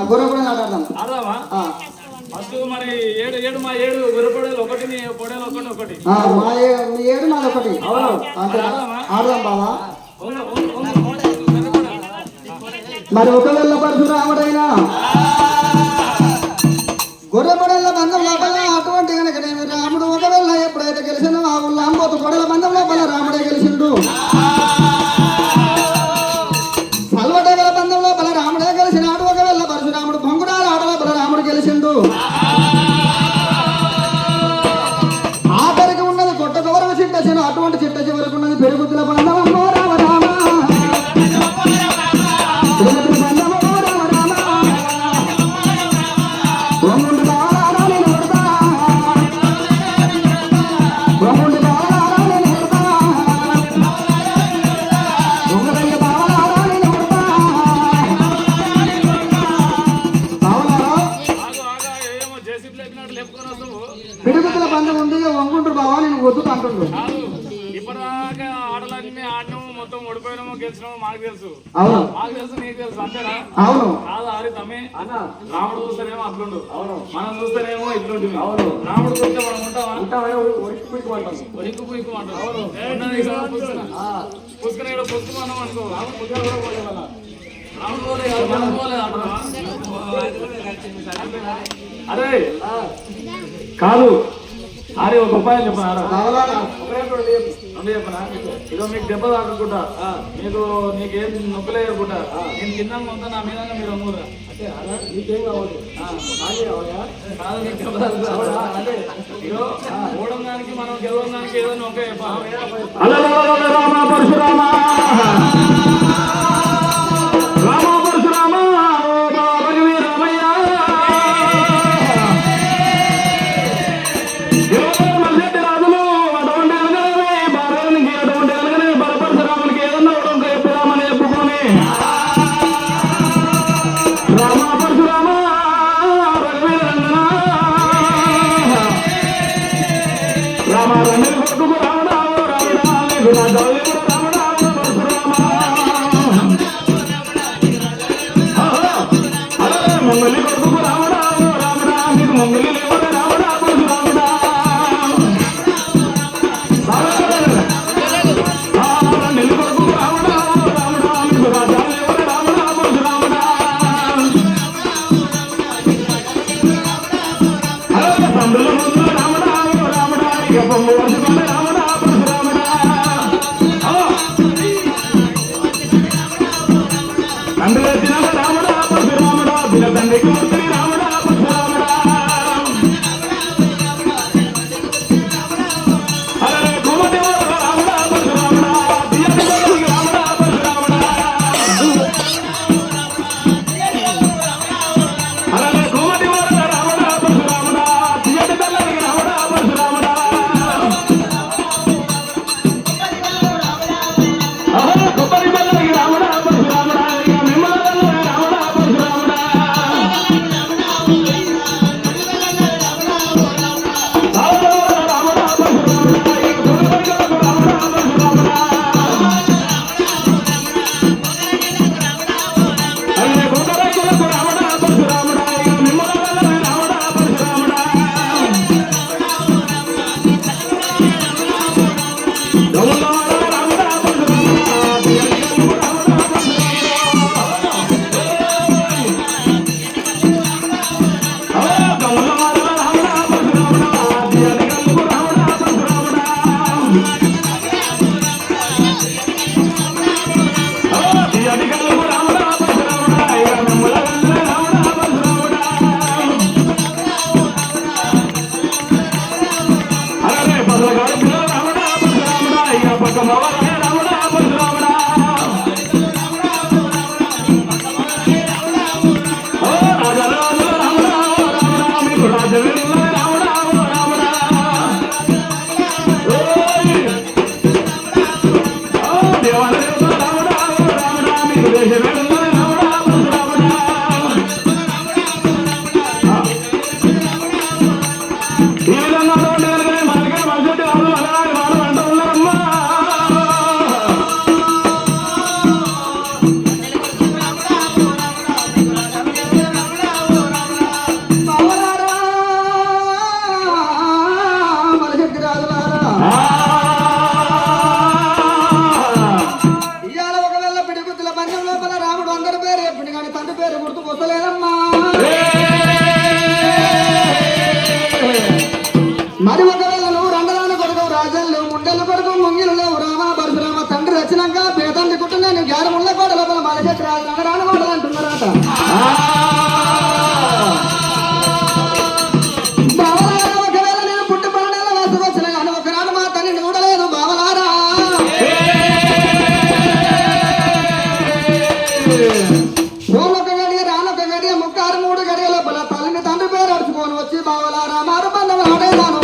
గుర్రపొడలు ఆడదాం. ఆడదామా? ఫస్ట్ మరి ఏడు మా 7 గుర్రపొడలు ఒకటి, నీ పొడలు ఒకటి. మా 7 నాది ఒకటి. ఆడదాం బావా. మరి ఒకవేళ పరశురాముడైనా గొర్రెపొడల బంధం లోపల అటువంటి కనుక రాముడు ఒకవేళ ఎప్పుడైతే గెలిచినో ఆ ఊళ్ళో అంబోతు పొడల బంధం లోపల రాముడే గెలిచిండు. సల్వటగల బంధం లోపల రాముడే గెలిచినాడు. ఒకవేళ పరశురాముడు పొంగురాల ఆట లోపల రాముడు గెలిచిండు. ఆఖరికి ఉన్నది కొట్ట గౌరవ చిట్ట చిన్న అటువంటి చిట్ట చివరికి ఉన్నది పెరుగుతుల బంధం. అమ్మో రామ రామ పిడుగుతుల బంధం ఉంది. వంగుంటారు బావా, నేను వద్దు అంటుండ్రు. ఇప్పటిదాకా ఆటలన్నీ ఆడినాము, మొత్తం ఓడిపోయినాము, గెలిచినాము, మాకు తెలుసు. అవును, మాకు తెలుసు, నీకు తెలుసు, అంతేనా? అవును. కాదు ఆడి తమ్మి రాముడు చూస్తేనేమో అట్లుండు, మనం చూస్తేనేమో ఇట్లుంటుంది. రాముడు చూస్తే మనం ఉంటామా? ఒడిక్కు పుష్కర పుష్కమన్నాం అనుకో, రాముడు పోలే మనం పోలేదు అంటున్నా. అరే కాదు అరే ఒక ఉపాయం చెప్పనా? చెప్పనా? ఇదో మీకు దెబ్బ తాకకుండా, నీకేం నొప్పులేయకుండా నేను తిన్నాను మొత్తం నా మీద మీరు అమ్మురా. ఓడంగానికి మనం గెలవడానికి ఏదైనా ఒకే పరశురామా పేరు గుర్తుకొస్తలేదమ్మా. మరి ఒకవేళ నువ్వు రెండదాని కొడుకు రాజాలు ముండెలు కొడుకు ముంగిలు లేవు రామ పరశురామ తండ్రి వచ్చినాక పేదండి కుటుంబం నేను గ్యారముళ్ళ కోట లోపల మలచెట్టు రాజు రాని కోటలు అంటున్నారట. బావలారా ఒకవేళ నేను పుట్టి 12 ఏళ్ళ వయసుకు వచ్చిన కానీ ఒకనాడు మా తల్లిని చూడలేదు బావలారా. ఒక గడియ రానొక గడియ 3 గడియ లోపల తల్లిని తండ్రి పేరు అడుచుకొని వచ్చి బావలారా మారు బంధం ఆడేదాను.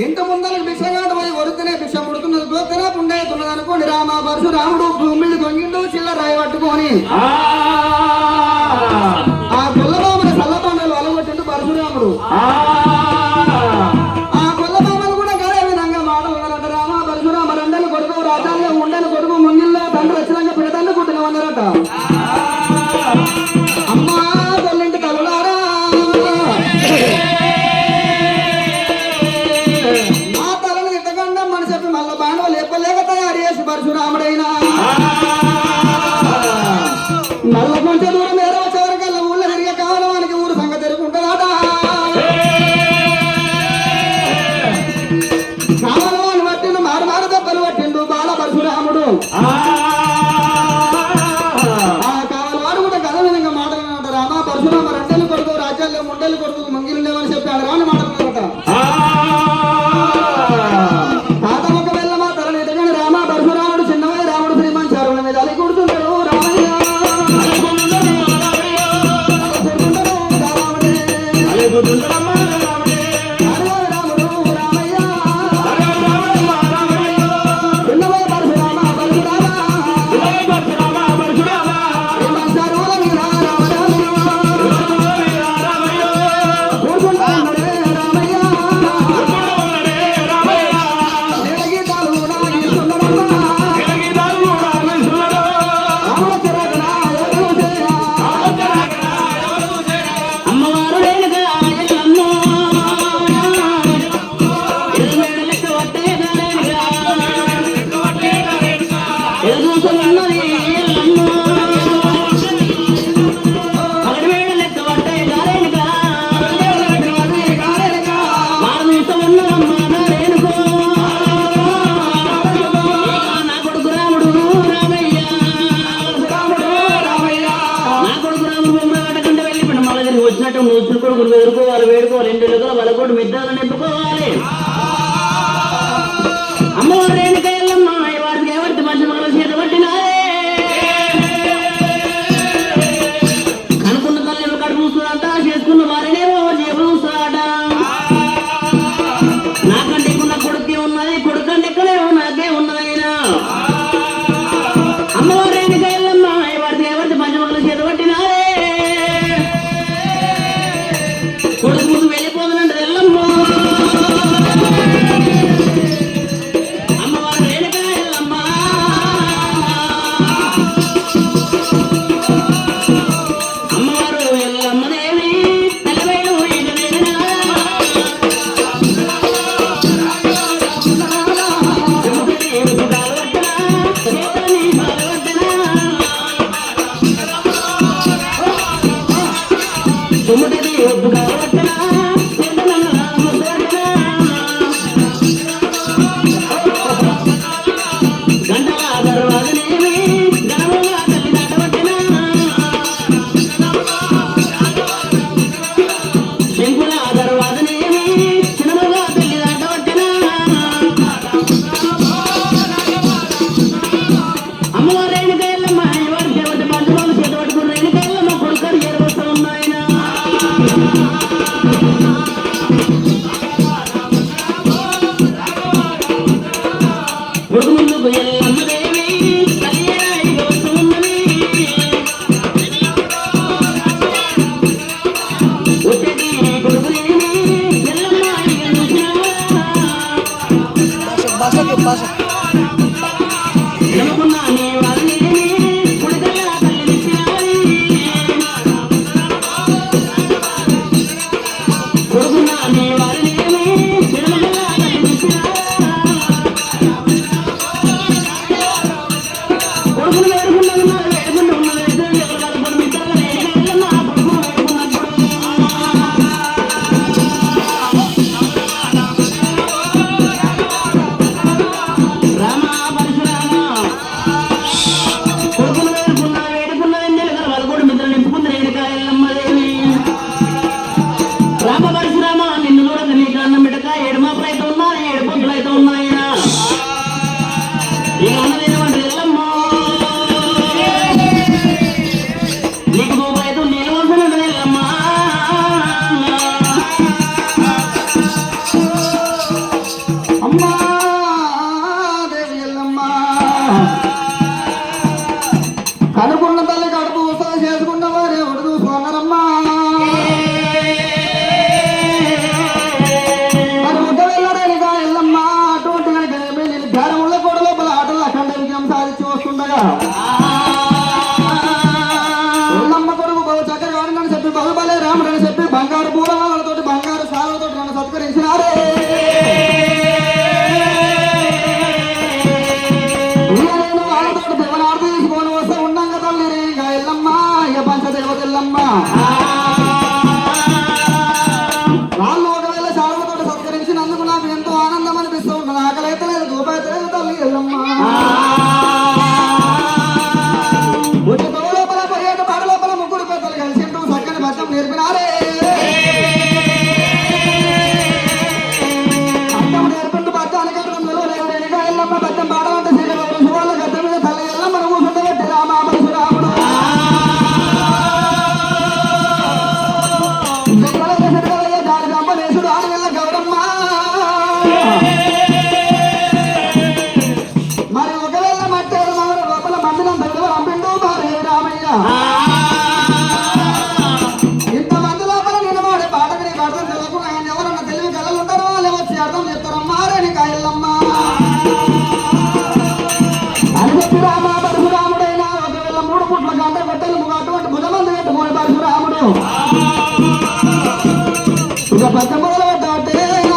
ఇంత ముందరకు భిక్షగాడు పోయి వరుతనే భిక్ష పుడుతున్నది గోతనే పుండవుతున్నది అనుకోండి రామ పరశురాముడు భూమిని దొంగిండు చిల్ల రాయి పట్టుకొని ఆ గొల్లబామని సల్లబండలు అలగొట్టిండు పరశురాముడు. ఆ గొల్లబామలు కూడా గదే విధంగా మాటలున్నారట. రామ పరశురామ రెండలు కొడుకు రాజాల్లో ఉండని కొడుకు ముంగిల్లో తండ్రి వచ్చినాక పిడతండ్రి కుట్టినవన్నారట. అమ్మా కొల్లింటి తల్లులారా మళ్ళా బాణవ లేపలేక తయారు చేసి పరశురాముడైనా నల్ల కొంచెం దూరం ఏరవ చివరికల్లా ఊళ్ళో తిరిగే కావాలవానికి ఊరు సంగతి తెలుకుంటుందట. కావాలవాని పట్టిండు మారు దెబ్బలు పట్టిండు బాల పరశురాముడు. ఆ కావాలవాడు కూడా కథ విధంగా మాట్లాడినట. రామ పరశురామ రెండేళ్ళు కొడుకు రాజ్యాల్లో ముండేళ్ళు కొడుకు మంగిలు లేవని చెప్పాడు రాని మాట్లాడినట. పరశురాముడు చిన్నవై రాముడు శ్రీమంచారు మీద అలి కూర్చుంటాడు రామయ్య ఎదుర్కోవాలి వేడుకోవాలి ఇంటిలో వాళ్ళ కూడా మిద్దాలని ఎత్తుకోవాలి. అమ్మవారు రేణుకయ్యమ్మ వారికి ఎవరికి మంచి మగల చేత పట్టినారే అనుకున్న తల్లి కడుపు చూస్తారట చేసుకున్న వారినేమో జేబులు చూస్తారట. నాకంటే ఎక్కువ నా కొడుకే ఉన్నది కొడుకంటే ఎక్కడేమో నాకే ఉన్నదైనా అమ్మవారు రేణుకయ్యమ్మ వారికి ఎవరికి మంచి మగల చేత పట్టినారే కొడుకు ముందు వెళ్ళిపోతున్నట్టు వెళ్ళమ్మో ఎనుకున్నా నీ వాళ్ళని పుడికల్లా తల్లినిచ్చినాయి కొడుకున్నా నీ వాళ్ళని ఎనుకల్లా తల్లినిచ్చినాయి కొడుకులు వేడుకున్నది ఉన్నది వేడుకుంటూ ఉన్నది ఎవరు కలుపుడు మిత్రులు నా కొడుకు వేడుకున్నప్పుడు రామ పరశురామ కొడుకులు వేడుకున్న వెన్నెల కలవలగోడు మిత్రులు నింపుకుంది రేణుకాయలమ్మదేవి రామ పరశురామ నిన్ను చూడక నీకు అన్నం బిడ్డక 7 మాపులైతే ఉన్నాయి 7 పొద్దులైతే ఉన్నాయన ఇక అన్నదేనమంటే ఎల్లమ్మ నీకు రూపాయితో నీళ్ళు వస్తున్నది ఎల్లమ్మ అమ్మా దేవి ఎల్లమ్మ కనుకున్న తల్లి కడుపు ఉత్సవ చేసుకున్న వారే ఒకటి చూసుకున్నారమ్మా మరి ముద్ద వెళ్ళడానికి ఎల్లమ్మ అటువంటి కనుక నిర్ధారముల కూడా లోపల ఆటలు అఖండ విజయం సాధించి వస్తుండగా ఎల్లమ్మ కొడుకు బహు చక్కగా ఆడినని చెప్పి బహుబలే రాముడని చెప్పి బంగారు పూలమాలతోటి బంగారు సాలతోటి నన్ను సత్కరించినారే నేను వాళ్ళతోటి దేవనార్థ తీసుకొని వస్తే ఉండంగా తల్లి రేగా ఎల్లమ్మ ఇక పంచదేవత ఎల్లమ్మ వాళ్ళు ఒకవేళ శాలతోటి సత్కరించినందుకు నాకు ఎంతో ఆనందం అనిపిస్తూ ఉన్నది ఆకలైతే లేదు దూపైతే లేదు తల్లి ఎల్లమ్మ ఉచిత లోపల పర్యాట పాడ లోపల ముగ్గురు పెద్దలు కలిసి చక్కని బద్దం నేర్పినారే అద్దం నేర్పిండు బద్దానికి నిలవలేక ఎల్లమ్మ బద్దం పాడాలంటే శ్రీరాముడు శివాల గద్ద మీద తల్లి ఎల్లమ్మ కూర్చుండబెట్టి రామ పరశురాముడు దాని గంపనేసుడు ఆడి వెళ్ళ గౌరమ్మ మరి ఒకవేళ మట్టారు మన లోపల మందిరం దగ్గర పంపిండు భార్య రామయ్య ఇంతమంది లోపల నిలబడే పాటకి నీకు అర్థం తెలియకు ఆయన ఎవరన్నా తెలివి కళలు ఉంటారో వాళ్ళు వచ్చి అర్థం చెప్తారమ్మా రేణి కాయల్లమ్మ అని చెప్పి రామ పరశురాముడైనా ఒకవేళ 3 పుట్ల గంట కొట్టలు అటువంటి భుజమంది పెట్టుకోని పరశురాముడు ఇక పక్క మొదలు పెట్టే ఎల్లమ్మ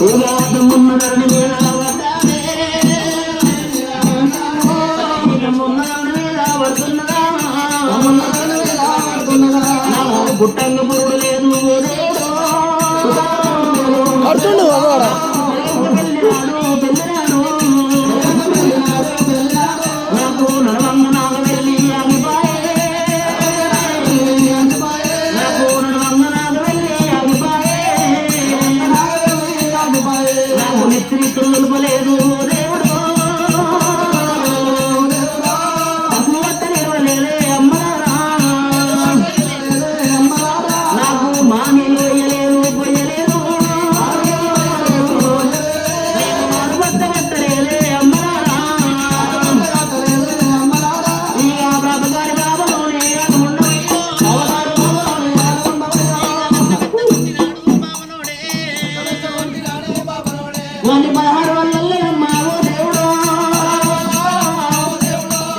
మున్నదని మీద పడ్డానే మున్నదని మీద పడుతున్నదా గుట్టంగ పురుడు లేదు నాకు నడవంగ నాగ వెళ్ళి అగిపాయే నాకు నడవంగ నాగ వెళ్ళి అగిపాయే నాకు నెత్తిరి తొలుపలేదు దేవుడు అమ్మవత్త నిలవలేదే అమ్మలారా నాకు మామిలు వేయలేదు పొయ్యలేదు నేను మరువత్త పెట్టలేదే అమ్మలారా ఇక బ్రతకాలి బాబలోనే ఉండవయ్యో వాని 16 వల్లే అమ్మా ఓ దేవుడు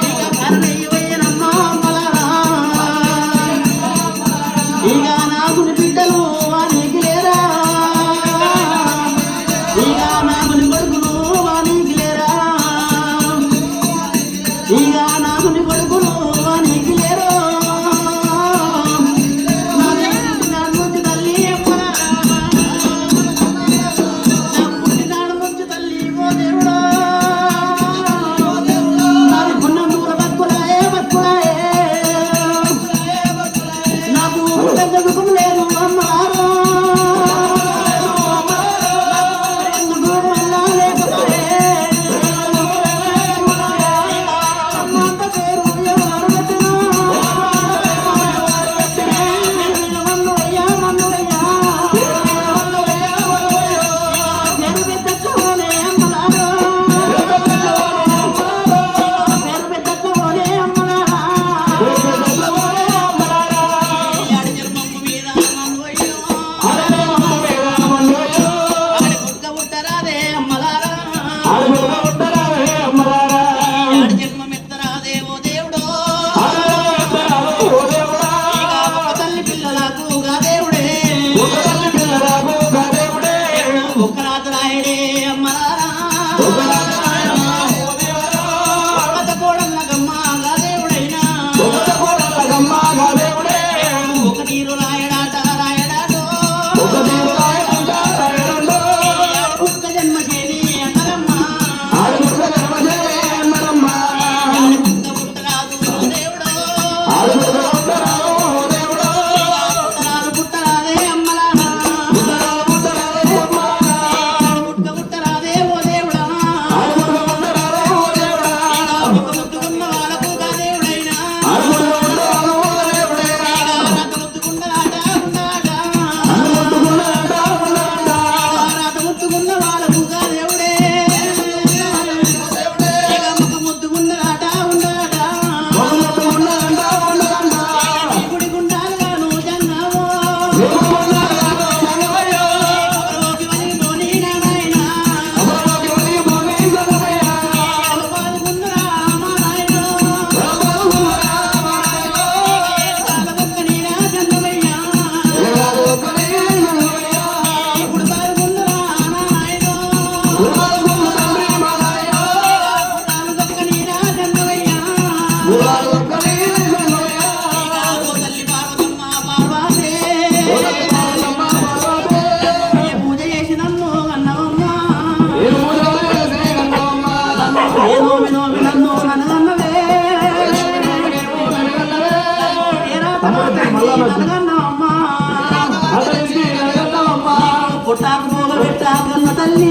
ఇక కరుణయ్యవయ్యనమ్మా అమ్మలారా ఇక నాకుని బిడ్డలు వానికి లేరా ఇక నాకుని కొడుకులు వానికి లేరా ఇక నాకుని కొడుకులు వానికి లేరు ముంచి తల్లి అమ్మలారా పుట్టినాడు ముంచి తల్లి ఓ దేవుడా నాది గున్నం దూర బతుకులాయే బతుకులాయే నాకు పుట్టక దుఃఖం లేదు అమ్మలారా ఎందుకు వల్ల లేకపోయే అమ్మ అంత పేరు ఎవరు పెట్టినా మన్నువయ్యా మన్నువయ్యా పేరు పెట్టకపోలే అమ్మలారా పేరు పెట్టకపోలే అమ్మలారా ఏడు జన్మము మీద మన్నువయ్యో ఆడి బుగ్గ ఉట్టరాదే అమ్మలారా ఏడు జన్మమెత్తరాదే ఓ దేవుడో ఇక ఒక తల్లి పిల్లలకు గా దేవుడే ఒక్క రాత రాయడే అమ్మలారా ఒక్క కోడళ్ళ గమ్మ గా దేవుడైనా ఒక తీరు రాయడాట రాయడాటో ఒక్క జన్మ చేని అంటారమ్మా బుగ్గ పుట్టరాదు ఓ దేవుడో పుట్టరాదే అమ్మలారా బుగ్గ పుట్టరాదే ఓ దేవుడా ఒక ముద్దుకున్న వాళ్ళకు గా దేవుడైనా రాత ముద్దుకున్నదాట ఉన్నాడా రాత ముద్దుకున్న వాళ్ళకు గా దేవుడే ఇక ముఖ ముద్దుకున్నదాట ఉన్నాడా ఈ గుడి గుండాలుగాను జన్నావో ఒకరోజు వని మోని నారాయణ పాల్గొన్నరా మా నాయనో పాలకొక్క నీరా జన్నవయ్యా ఇప్పుడు పాల్గొన్నరా మా నాయనో పాలకొక్క నీరా జన్నవయ్యా ఓ తల్లి పార్వతమ్మ పార్వతే ఏ పూజ చేసి నన్ను అన్నవమ్మ ఏ నోమి నోమి నన్ను నన్నవే ఏ రాత నన్నవమ్మ పుట్టాకు పోగ పెట్టాకన్న తల్లి